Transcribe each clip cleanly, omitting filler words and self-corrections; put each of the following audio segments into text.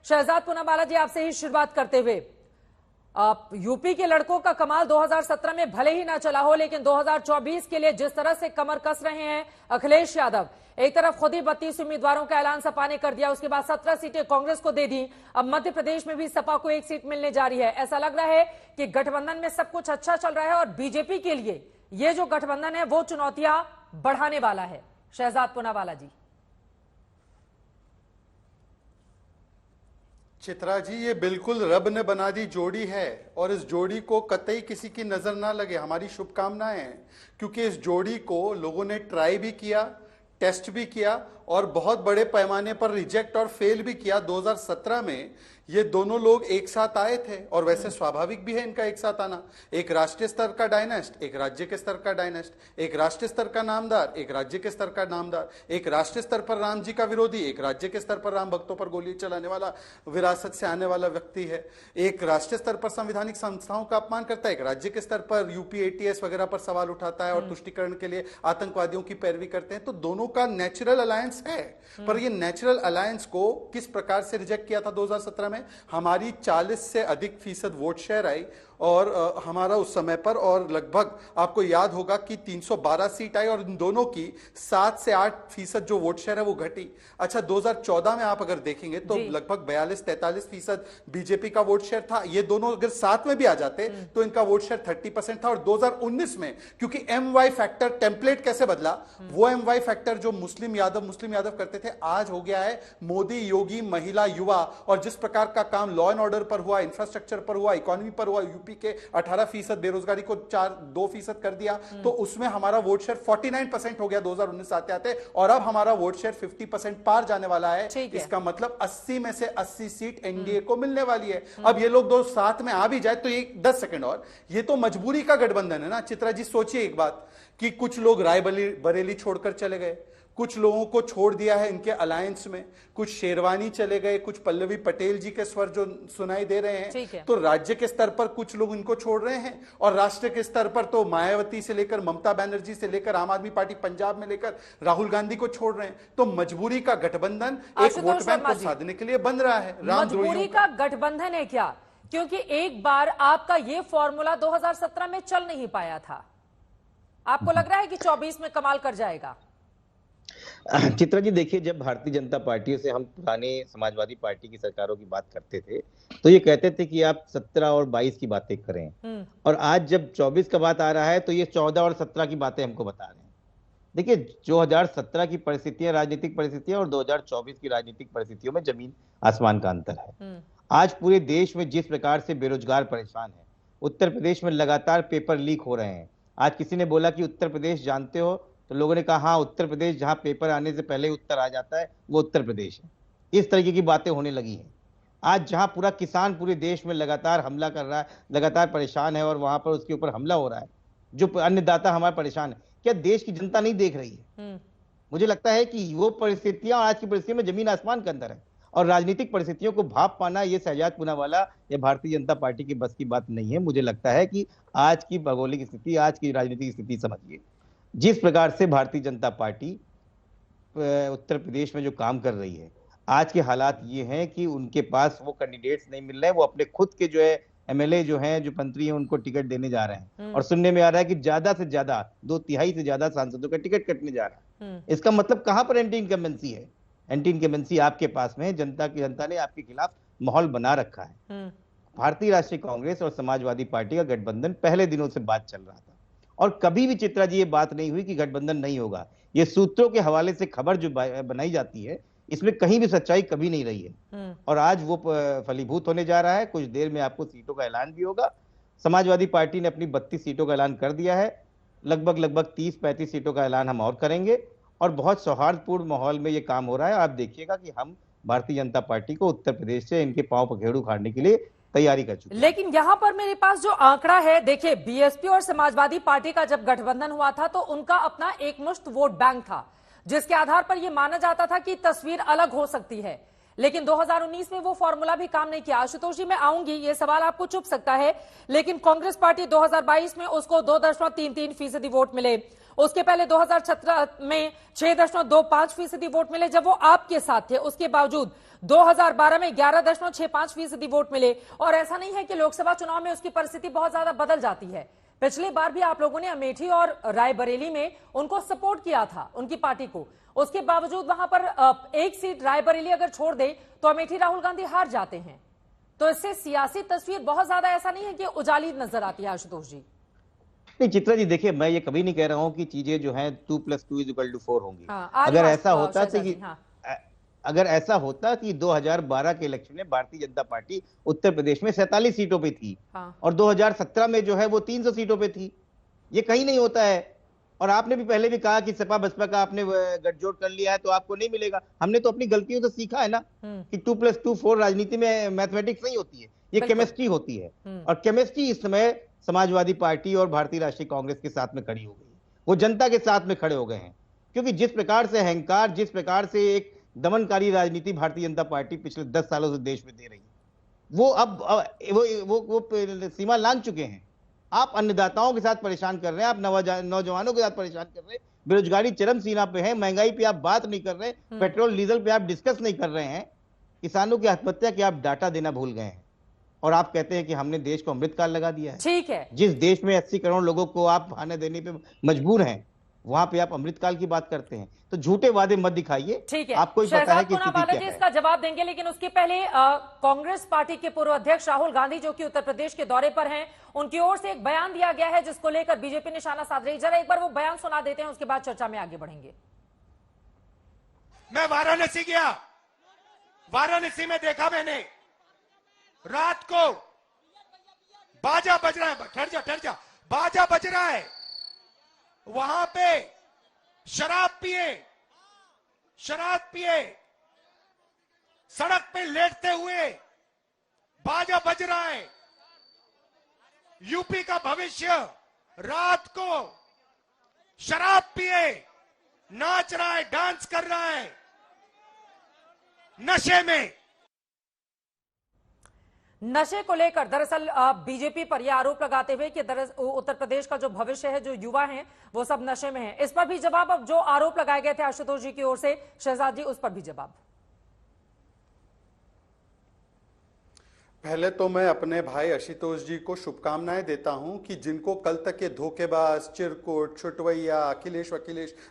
शहजाद पूनावाला जी, आपसे ही शुरुआत करते हुए, यूपी के लड़कों का कमाल 2017 में भले ही ना चला हो, लेकिन 2024 के लिए जिस तरह से कमर कस रहे हैं अखिलेश यादव, एक तरफ खुद ही 32 उम्मीदवारों का ऐलान सपा ने कर दिया, उसके बाद 17 सीटें कांग्रेस को दे दी, अब मध्य प्रदेश में भी सपा को 1 सीट मिलने जा रही है। ऐसा लग रहा है कि गठबंधन में सब कुछ अच्छा चल रहा है और बीजेपी के लिए ये जो गठबंधन है वो चुनौतियां बढ़ाने वाला है। शहजाद पूनावाला जी। चित्रा जी, ये बिल्कुल रब ने बना दी जोड़ी है और इस जोड़ी को कतई किसी की नजर ना लगे, हमारी शुभकामनाएं हैं। क्योंकि इस जोड़ी को लोगों ने ट्राई भी किया, टेस्ट भी किया और बहुत बड़े पैमाने पर रिजेक्ट और फेल भी किया। 2017 में ये दोनों लोग एक साथ आए थे और वैसे स्वाभाविक भी है इनका एक साथ आना। एक राष्ट्रीय स्तर का डायनेस्ट, एक राज्य के स्तर का डायनेस्ट, एक राष्ट्रीय स्तर का नामदार, एक राज्य के स्तर का नामदार, एक राष्ट्रीय स्तर पर राम जी का विरोधी, एक राज्य के स्तर पर राम भक्तों पर गोली चलाने वाला, विरासत से आने वाला व्यक्ति है। एक राष्ट्रीय स्तर पर संवैधानिक संस्थाओं का अपमान करता है, एक राज्य के स्तर पर यूपी एटीएस वगैरह पर सवाल उठाता है और तुष्टिकरण के लिए आतंकवादियों की पैरवी करते हैं। तो दोनों का नेचुरल अलायंस है, पर ये नेचुरल अलायंस को किस प्रकार से रिजेक्ट किया था 2017 में? हमारी 40 से अधिक फीसद वोट शेयर आई और हमारा उस समय पर, और लगभग आपको याद होगा कि 312 सीट आई और इन दोनों की 7 से 8% जो वोट शेयर है वो घटी। अच्छा, 2014 में आप अगर देखेंगे तो लगभग 42-43% बीजेपी का वोट शेयर था। ये दोनों अगर साथ में भी आ जाते तो इनका वोट शेयर 30% था। और 2019 में क्योंकि MY फैक्टर टेम्पलेट कैसे बदला, वो MY फैक्टर जो मुस्लिम यादव करते थे, आज हो गया है मोदी, योगी, महिला, युवा। और जिस प्रकार का काम लॉ एंड ऑर्डर पर हुआ, इंफ्रास्ट्रक्चर पर हुआ, इकोनॉमी पर हुआ, यूपी के 18% बेरोजगारी को 2% कर दिया, तो उसमें हमारा वोट शेयर 49% हो गया 2019 आते आते, और अब हमारा वोट शेयर 50% पार जाने वाला है। इसका मतलब 80 में से 80 सीट एनडीए को मिलने वाली है। अब ये लोग दो साथ में आ भी जाए तो ये 10 सेकंड और, ये तो मजबूरी का गठबंधन है ना। चित्रा जी, सोचिए एक बात कि कुछ लोग रायबरेली छोड़कर चले गए, कुछ लोगों को छोड़ दिया है इनके अलायंस में, कुछ शेरवानी चले गए, कुछ पल्लवी पटेल जी के स्वर जो सुनाई दे रहे हैं। तो राज्य के स्तर पर कुछ लोग इनको छोड़ रहे हैं और राष्ट्र के स्तर पर तो मायावती से लेकर ममता बनर्जी से लेकर आम आदमी पार्टी पंजाब में लेकर राहुल गांधी को छोड़ रहे हैं। तो मजबूरी का गठबंधन एक वोट बैंक को साधने के लिए बन रहा है। मजबूरी का गठबंधन है क्या? क्योंकि एक बार आपका ये फॉर्मूला 2017 में चल नहीं पाया था, आपको लग रहा है कि 24 में कमाल कर जाएगा? चित्रा जी, देखिए, जब भारतीय जनता पार्टी से हम पुराने समाजवादी पार्टी की सरकारों की बात करते थे तो ये कहते थे कि आप 17 और 22 की बातें करें, और आज जब 24 का बात आ रहा है तो ये 14 और 17 की बातें हमको बता रहे हैं। देखिए, 2017 की परिस्थितियां, राजनीतिक परिस्थितियां और 2024 की राजनीतिक परिस्थितियों में जमीन आसमान का अंतर है। आज पूरे देश में जिस प्रकार से बेरोजगार परेशान है, उत्तर प्रदेश में लगातार पेपर लीक हो रहे हैं। आज किसी ने बोला कि उत्तर प्रदेश जानते हो, तो लोगों ने कहा हाँ, उत्तर प्रदेश जहां पेपर आने से पहले उत्तर आ जाता है वो उत्तर प्रदेश है। इस तरीके की बातें होने लगी हैं। आज जहां पूरा किसान पूरे देश में लगातार हमला कर रहा है, लगातार परेशान है, और वहां पर उसके ऊपर हमला हो रहा है, जो अन्नदाता हमारे परेशान है, क्या देश की जनता नहीं देख रही है? मुझे लगता है कि वो परिस्थितियां आज की परिस्थितियों में जमीन आसमान के अंदर है, और राजनीतिक परिस्थितियों को भाप पाना ये शहजाद पूनावाला या भारतीय जनता पार्टी की बस की बात नहीं है। मुझे लगता है कि आज की भौगोलिक स्थिति, आज की राजनीतिक स्थिति समझिए, जिस प्रकार से भारतीय जनता पार्टी उत्तर प्रदेश में जो काम कर रही है, आज के हालात ये हैं कि उनके पास वो कैंडिडेट्स नहीं मिल रहे हैं। वो अपने खुद के जो है एमएलए जो हैं, जो मंत्री हैं, उनको टिकट देने जा रहे हैं, और सुनने में आ रहा है कि ज्यादा से ज्यादा 2/3 से ज्यादा सांसदों का टिकट कटने जा रहा है। इसका मतलब कहां पर एंटी इनकम्बेंसी है? एंटी इनकम्बेंसी आपके पास में है। जनता ने आपके खिलाफ माहौल बना रखा है। भारतीय राष्ट्रीय कांग्रेस और समाजवादी पार्टी का गठबंधन पहले दिनों से बात चल रहा था, और कभी भी चित्रा जी ये बात नहीं हुई कि गठबंधन नहीं होगा। ये सूत्रों के हवाले से खबर जो बनाई जाती है, इसमें कहीं भी सच्चाई कभी नहीं रही है, और आज वो फलीभूत होने जा रहा है। कुछ देर में आपको सीटों का ऐलान भी होगा। समाजवादी पार्टी ने अपनी 32 सीटों का ऐलान कर दिया है। लगभग 30-35 सीटों का ऐलान हम और करेंगे, और बहुत सौहार्दपूर्ण माहौल में ये काम हो रहा है। आप देखिएगा कि हम भारतीय जनता पार्टी को उत्तर प्रदेश से इनके पांव पखेड़ू उखाड़ने के लिए तैयारी कर चुके हैं। लेकिन यहां पर मेरे पास जो आंकड़ा है, देखिए, बीएसपी और समाजवादी पार्टी का जब गठबंधन हुआ था तो उनका अपना एकमुश्त वोट बैंक था, जिसके आधार पर यह माना जाता था कि तस्वीर अलग हो सकती है। लेकिन 2019 में वो फॉर्मूला भी काम नहीं किया। आशुतोष जी, मैं आऊंगी, ये सवाल आपको चुभ सकता है, लेकिन कांग्रेस पार्टी 2022 में उसको 2.33% वोट मिले। उसके पहले 2017 में 6.25% वोट मिले जब वो आपके साथ थे। उसके बावजूद 2012 में 11.65% वोट मिले। और ऐसा नहीं है कि लोकसभा चुनाव में उसकी परिस्थिति बहुत ज्यादा बदल जाती है। पिछली बार भी आप लोगों ने अमेठी और रायबरेली में उनको सपोर्ट किया था, उनकी पार्टी को। उसके बावजूद वहां पर एक सीट रायबरेली अगर छोड़ दे तो अमेठी राहुल गांधी हार जाते हैं। तो इससे सियासी तस्वीर बहुत ज्यादा ऐसा नहीं है कि उजाली नजर आती है आशुतोष जी। नहीं चित्रा जी, देखिए मैं ये कभी नहीं कह रहा हूं कि चीजें जो हैं 2+2=4 होंगी। अगर ऐसा होता कि 2012 के इलेक्शन में भारतीय जनता पार्टी उत्तर प्रदेश में 47 सीटों पे थी और 2017 में जो है वो 300 सीटों पे थी, ये कहीं नहीं होता है। और आपने भी पहले भी कहा कि सपा बसपा का आपने गठजोड़ कर लिया है तो आपको नहीं मिलेगा। हमने तो अपनी गलतियों से सीखा है ना कि 2+2=4 राजनीति में मैथमेटिक्स नहीं होती है, ये केमिस्ट्री होती है। और केमिस्ट्री इस समय समाजवादी पार्टी और भारतीय राष्ट्रीय कांग्रेस के साथ में खड़ी हो गई, वो जनता के साथ में खड़े हो गए हैं। क्योंकि जिस प्रकार से अहंकार, जिस प्रकार से एक दमनकारी राजनीति भारतीय जनता पार्टी पिछले 10 सालों से देश में दे रही है, वो अब वो सीमा लांघ चुके हैं। आप अन्नदाताओं के साथ परेशान कर रहे हैं, आप नौजवानों के साथ परेशान कर रहे हैं, बेरोजगारी चरम सीमा पे है, महंगाई पे आप बात नहीं कर रहे, पेट्रोल डीजल पे आप डिस्कस नहीं कर रहे हैं, किसानों की आत्महत्या के आप डाटा देना भूल गए हैं। और आप कहते हैं कि हमने देश को अमृतकाल लगा दिया है। ठीक है, जिस देश में 80 करोड़ लोगों को आप खाने देने पे मजबूर हैं, वहां पे आप अमृतकाल की बात करते हैं। तो झूठे वादे मत दिखाइए। ठीक है, आपको ही पता है कि स्थिति क्या है। इसका जवाब देंगे, लेकिन उसके पहले कांग्रेस पार्टी के पूर्व अध्यक्ष राहुल गांधी जो कि उत्तर प्रदेश के दौरे पर हैं, उनकी ओर से एक बयान दिया गया है जिसको लेकर बीजेपी निशाना साध रही है। जरा एक बार वो बयान सुना देते हैं, उसके बाद चर्चा में आगे बढ़ेंगे। मैं वाराणसी गया, वाराणसी में देखा मैंने रात को बाजा बज रहा है, ठहर जा, बाजा बज रहा है, वहां पे शराब पिए सड़क पे लेटते हुए बाजा बज रहा है। यूपी का भविष्य रात को शराब पिए नाच रहा है, डांस कर रहा है, नशे में। नशे को लेकर दरअसल बीजेपी पर यह आरोप लगाते हुए कि उत्तर प्रदेश का जो भविष्य है, जो युवा हैं, वो सब नशे में हैं। इस पर भी जवाब, अब जो आरोप लगाए गए थे आशुतोष जी की ओर से, शहजाद जी, उस पर भी जवाब। पहले तो मैं अपने भाई आशुतोष जी को शुभकामनाएं देता हूं कि जिनको कल तक के धोखेबाज, चिरकुट, छुटवैया, अखिलेश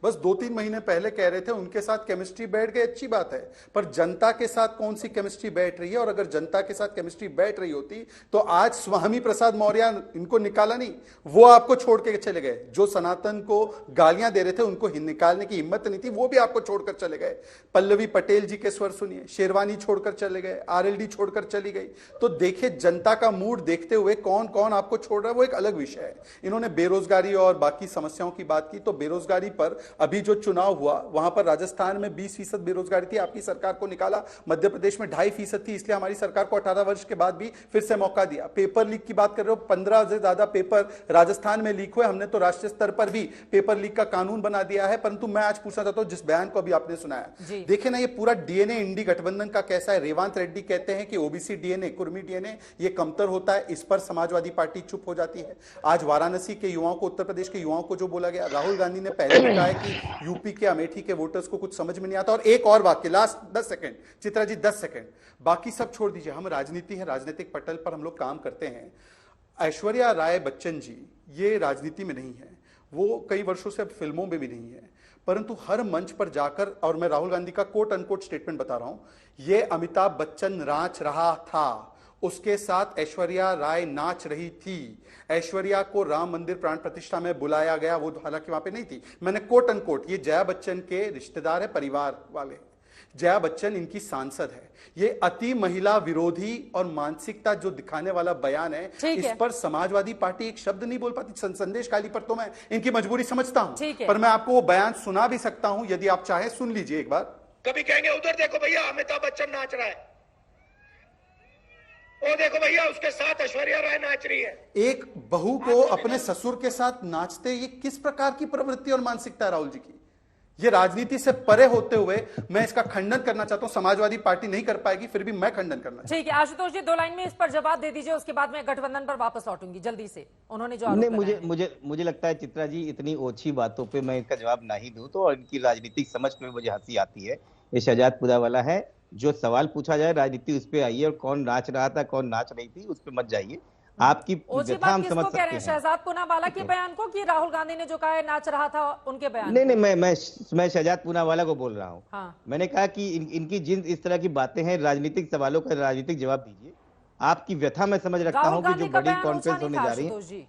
बस 2-3 महीने पहले कह रहे थे उनके साथ केमिस्ट्री बैठ गई, अच्छी बात है। पर जनता के साथ कौन सी केमिस्ट्री बैठ रही है? और अगर जनता के साथ केमिस्ट्री बैठ रही होती तो आज स्वामी प्रसाद मौर्य इनको निकाला नहीं, वो आपको छोड़ के चले गए। जो सनातन को गालियां दे रहे थे उनको निकालने की हिम्मत नहीं थी, वो भी आपको छोड़कर चले गए। पल्लवी पटेल जी के स्वर सुनिए, शेरवानी छोड़कर चले गए, आरएलडी छोड़कर चली गई। तो देखिए जनता का मूड देखते हुए कौन कौन आपको छोड़ रहा है वो एक अलग विषय है। इन्होंने बेरोजगारी और बाकी समस्याओं की बात की, तो बेरोजगारी पर अभी जो चुनाव हुआ वहां पर राजस्थान में 20% बेरोजगारी थी, आपकी सरकार को निकाला। मध्य प्रदेश में 2.5% थी, इसलिए हमारी सरकार को 18 वर्ष के बाद भी फिर से मौका दिया। पेपर लीक की बात कर रहे हो, 15 से ज्यादा पेपर राजस्थान में लीक हुए। हमने तो राष्ट्रीय स्तर पर भी पेपर लीक का कानून बना दिया है। परंतु मैं आज पूछना चाहता हूं, जिस बयान को अभी आपने सुनाया, देखिए ना ये पूरा डीएनए इंडी गठबंधन का कैसा है। रेवांत रेड्डी कहते हैं कि ओबीसी डीएनए, कुर्मी डीएनए ये कमतर होता है, इस पर समाजवादी पार्टी चुप हो जाती है। आज वाराणसी के युवाओं को, उत्तर प्रदेश के युवाओं को जो बोला गया, राहुल गांधी ने पहले भी कहा है कि यूपी के अमेठी के वोटर्स को कुछ समझ में नहीं आता। और एक और वाक्य, last 10 second Chitra ji, 10 second, बाकी सब छोड़ दीजिए, हम राजनीति है, राजनीतिक पटल पर हम लोग काम करते हैं। ऐश्वर्या राय बच्चन जी ये राजनीति में नहीं है, वो कई वर्षों से अब फिल्मों में भी नहीं है, परंतु हर मंच पर जाकर, और मैं राहुल गांधी का कोट अनकोट स्टेटमेंट बता रहा हूं, ये अमिताभ बच्चन नाच रहा था, उसके साथ ऐश्वर्या राय नाच रही थी। ऐश्वर्या को राम मंदिर प्राण प्रतिष्ठा में बुलाया गया, वो हालांकि वहां पे नहीं थी। मैंने कोट अनकोट, ये जया बच्चन के रिश्तेदार है, परिवार वाले। जया बच्चन इनकी सांसद है। ये अति महिला विरोधी और मानसिकता जो दिखाने वाला बयान है, इस पर समाजवादी पार्टी एक शब्द नहीं बोल पाती। संदेश काली पर तो मैं इनकी मजबूरी समझता हूं, पर मैं आपको वो बयान सुना भी सकता हूं, यदि आप चाहें सुन लीजिए एक बार। कभी कहेंगे उधर देखो भैया अमिताभ बच्चन नाच रहा है, वो देखो भैया उसके साथ ऐश्वर्या राय नाच रही है। एक बहू को अपने ससुर के साथ नाचते, ये किस प्रकार की प्रवृत्ति और मानसिकता है राहुल जी की? ये राजनीति से परे होते हुए मैं इसका खंडन करना चाहता हूं। समाजवादी पार्टी नहीं कर पाएगी, फिर भी मैं खंडन करना चाहता हूं। ठीक है आशुतोष जी, 2 लाइन में इस पर जवाब दे दीजिए, उसके बाद मैं गठबंधन पर वापस लौटूंगी जल्दी से। उन्होंने जो नहीं, आरोप लगाए हैं। मुझे लगता है चित्रा जी, इतनी ओछी बातों पे मैं इसका जवाब ना ही दूं तो, और इनकी राजनीतिक समझ पे मुझे हंसी आती है। ये शहजाद पुरावाला है, जो सवाल पूछा जाए राजनीति उस पे आइए, और कौन नाच रहा था कौन नाच रही थी उस पे मत जाइए। आपकी ओछी व्यथा बात हम किसको समझ कह रहे सकते हैं, हैं। शहजाद पूनावाला के बयान को कि राहुल गांधी ने जो कहा है नाच रहा था उनके बयान नहीं को? नहीं, मैं शहजाद पूनावाला को बोल रहा हूँ। हाँ। मैंने कहा कि इनकी जिन इस तरह की बातें हैं, राजनीतिक सवालों का राजनीतिक जवाब दीजिए। आपकी व्यथा मैं समझ रखता राहुल हूँ कि गांधी जो का बड़ी बयान ओछा कॉन्फ्रेंस नहीं होने था जा रही है। आशुतोष जी।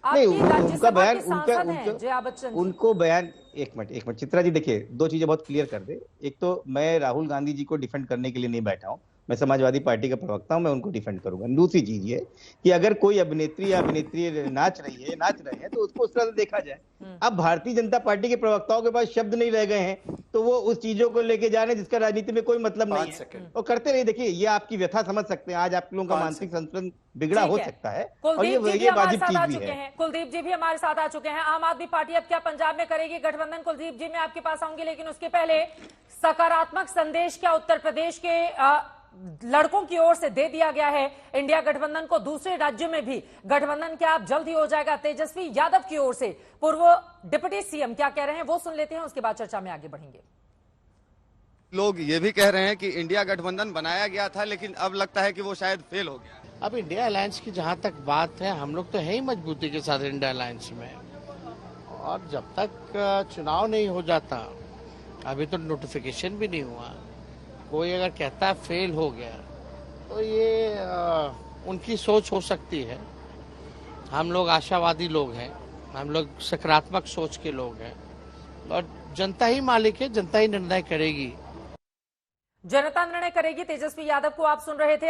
नहीं, आपकी उनका राज्यसभा बयान, की सांसद हैं जया बच्चन जी। उनको बयान, एक मिनट चित्रा जी, देखिए 2 चीजें बहुत क्लियर कर दे। एक तो मैं राहुल गांधी जी को डिफेंड करने के लिए नहीं बैठा हूं, मैं समाजवादी पार्टी का प्रवक्ता हूं, मैं उनको डिफेंड करूंगा। दूसरी चीज ये कि अगर कोई अभिनेत्री या अभिनेत्री नाच रहे हैं तो उसको उस तरह से देखा जाए। अब भारतीय जनता पार्टी के प्रवक्ताओं के पास शब्द नहीं रह गए हैं, तो वो उस चीजों को लेके जा रहे हैं जिसका राजनीति में कोई मतलब नहीं 5 है, सेकंड। और करते रहिए। देखिए, ये आपकी व्यथा समझ सकते हैं, आज आप लोगों का 5 मानसिक संतुलन बिगड़ा ठीक हो है। सकता है, और कुलदीप जी भी ये हमारे वाजिब साथ चीज आ भी चुके है। हैं। कुलदीप जी भी हमारे साथ आ चुके हैं। आम आदमी पार्टी अब क्या पंजाब में करेगी गठबंधन? कुलदीप जी मैं आपके पास आऊंगी, लेकिन उसके पहले सकारात्मक संदेश क्या उत्तर प्रदेश के लड़कों की ओर से दे दिया गया है इंडिया गठबंधन को? दूसरे राज्यों में भी गठबंधन क्या अब जल्द ही हो जाएगा? तेजस्वी यादव की ओर से पूर्व डिप्टी सीएम क्या कह रहे हैं वो सुन लेते हैं, उसके बाद चर्चा में आगे बढ़ेंगे। लोग ये भी कह रहे हैं कि इंडिया गठबंधन बनाया गया था, लेकिन अब लगता है कि वो शायद फेल हो गया। अब इंडिया अलायंस की जहां तक बात है, हम लोग तो है ही मजबूती के साथ इंडिया अलायंस में, और जब तक चुनाव नहीं हो जाता, अभी तो नोटिफिकेशन भी नहीं हुआ, कोई अगर कहता है फेल हो गया तो ये उनकी सोच हो सकती है। हम लोग आशावादी लोग हैं, हम लोग सकारात्मक सोच के लोग हैं, और जनता ही मालिक है, जनता ही निर्णय करेगी। जनता निर्णय करेगी। तेजस्वी यादव को आप सुन रहे थे।